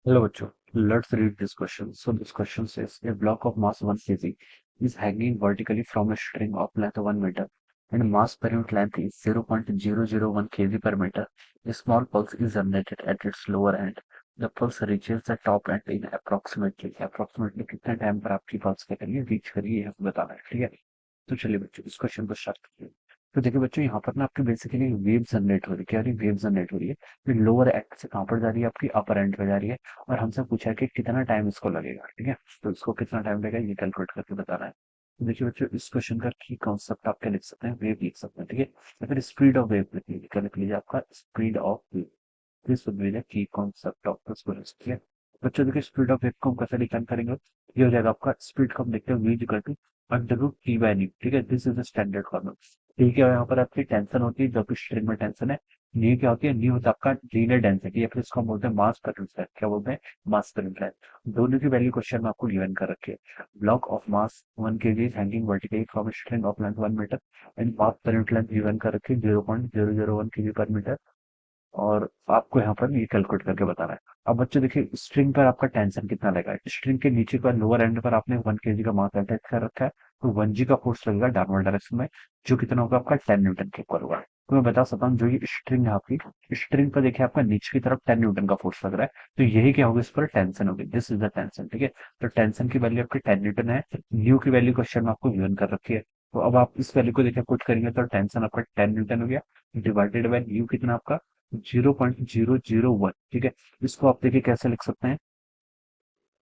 Hello, Bacho. Let's read this question. So this question says a block of mass 1 kg is hanging vertically from a string of length 1 meter and mass per unit length is 0.001 kg per meter. A small pulse is generated at its lower end. The pulse reaches the top end in approximately कितने time पर आपकी pulse क्या करिए reach करिए यह बताना है, ठीक है। तो चलिए बच्चों इस क्वेश्चन को स्टार्ट करते हैं। तो देखिए बच्चों यहाँ पर ना आपकी बेसिकली वेव जनरेट हो रही है। क्या हो रही है? वेव जनरेट हो रही है। फिर लोअर एंड से कहाँ पर जा रही है? आपकी अपर एंड पे जा रही है। और हमसे पूछा है कि कितना टाइम इसको लगेगा, ठीक है। तो इसको कितना टाइम लगेगा ये कैलकुलेट करके बताना है। तो देखिए बच्चों इस क्वेश्चन का की कॉन्सेप्ट आप क्या लिख सकते हैं? वेव लिख सकते हैं, ठीक है। या फिर स्पीड ऑफ वेव लिख लीजिए। क्या लिख लीजिए? आपका speed of wave. This would be the key concept of this question, ठीक है। बच्चों देखिए स्पीड ऑफ वेव को हम कैसे डिफाइन करेंगे? ये हो जाएगा आपका स्पीड को हम देखते हैं v equal to under root T by nu, ठीक है। This is the standard formula. ठीक है, यहाँ पर आपकी टेंशन होती है जो कि स्ट्रिंग में टेंशन है। न्यू क्या होती है? न्यू होता है आपका लीनियर डेंसिटी या फिर इसको हम बोलते हैं मास पर यूनिट लेंथ। क्या बोलते हैं? मास पर यूनिट लेंथ। दोनों की वैल्यू क्वेश्चन में आपको गिवन कर रखी है। Block of mass 1 kg is hanging vertically from a string of length 1 meter and mass per unit length given कर रखी है 0.001 kg per meter। और आपको यहाँ पर ये कैलकुलेट करके बताना है। अब बच्चों देखिए स्ट्रिंग पर आपका टेंशन कितना लगेगा? स्ट्रिंग के नीचे का लोअर एंड पर आपने 1 kg का मास अटैच कर रखा है। तो 1 g का फोर्स लगेगा डाउनवर्ड डायरेक्शन में, जो कितना होगा? आपका 10 न्यूटन के इक्वल होगा। तो मैं बता सकता हूँ जो ये स्ट्रिंग है आपकी, स्ट्रिंग पर देखिए आपका नीचे की तरफ 10 न्यूटन का फोर्स लग रहा है। तो यही क्या होगा? इस पर टेंशन होगी। दिस इज द टेंशन, ठीक है। तो टेंशन की वैल्यू आपकी 10 न्यूटन है। न्यू की वैल्यू क्वेश्चन में आपको गिवन कर रखी है। तो अब आप इस वैल्यू को देखिए पुट करेंगे तो टेंशन आपका 10 न्यूटन हो गया, डिवाइडेड बाय न्यू कितना आपका 0.001, ठीक है। इसको आप देखिए कैसे लिख सकते हैं?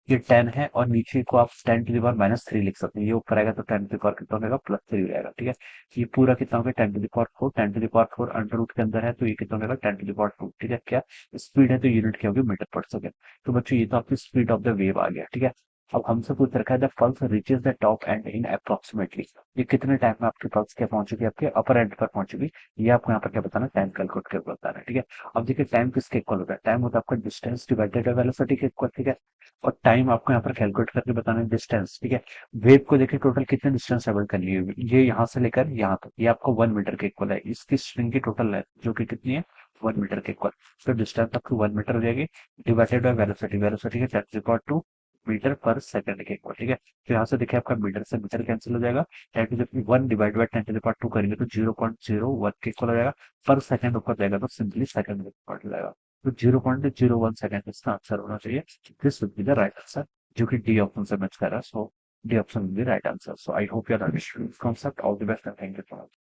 ये 10 है और नीचे को आप 10 टू द पावर -3 लिख सकते हैं। ये ऊपर आएगा तो 10 टू द पावर कितना हो जाएगा? +3 हो जाएगा, ठीक है। ये पूरा कितना हो गया? 10 to the power 4। 10 to the power 4 under root के अंदर है तो ये कितना हो जाएगा? 10 टू द पावर 2, ठीक है। क्या स्पीड है? तो यूनिट क्या होगी? मीटर पर सेकेंड। तो बच्चों ये तो आपकी स्पीड ऑफ द वेव आ गया, ठीक है। अब हमसे पूछ रखा है the pulse reaches the top and in approximately. ये कितने टाइम में आपकी पल्स क्या पहुंचेगी? आपके अपर एंड पर पहुंचेगी। ये आपको यहाँ पर क्या बताना है? टाइम कैलकुलेट करके बताना है, ठीक है। अब देखिए टाइम किसके इक्वल होता है? टाइम होता है आपका डिस्टेंस डिवाइडेड बाय वेलोसिटी के इक्वल, ठीक है। और टाइम आपको यहाँ पर कैलकुलेट करके बताना है डिस्टेंस, ठीक है। वेव को देखिए टोटल कितने डिस्टेंस ट्रेवल करनी है? ये यहाँ से लेकर यहाँ तक ये आपको 1 मीटर के इक्वल है। इसकी स्ट्रिंग की टोटल लेंथ जो कि कितनी है? 1 मीटर के इक्वल। तो डिस्टेंस आपकी 1 मीटर हो जाएगी, डिवाइडेड बाय वेलोसिटी। वेलोसिटी है 10 टू द पावर 2 मीटर पर सेकंड के इक्वल, ठीक है। तो यहाँ से देखिए आपका मीटर से मीटर कैंसिल हो जाएगा। 10 to the 1 divide by 10 to the power 2 करेंगे तो 0.01 के इक्वल हो जाएगा। पर सेकंड ऊपर जाएगा तो सिंपली सेकंड में कन्वर्ट हो जाएगा। तो 0.01 सेकंड इसका आंसर होना चाहिए। This would be the right answer, जो कि डी ऑप्शन से मैच कर रहा है। So D option will be right answer. So I hope you are understanding this concept. All the best and thank you for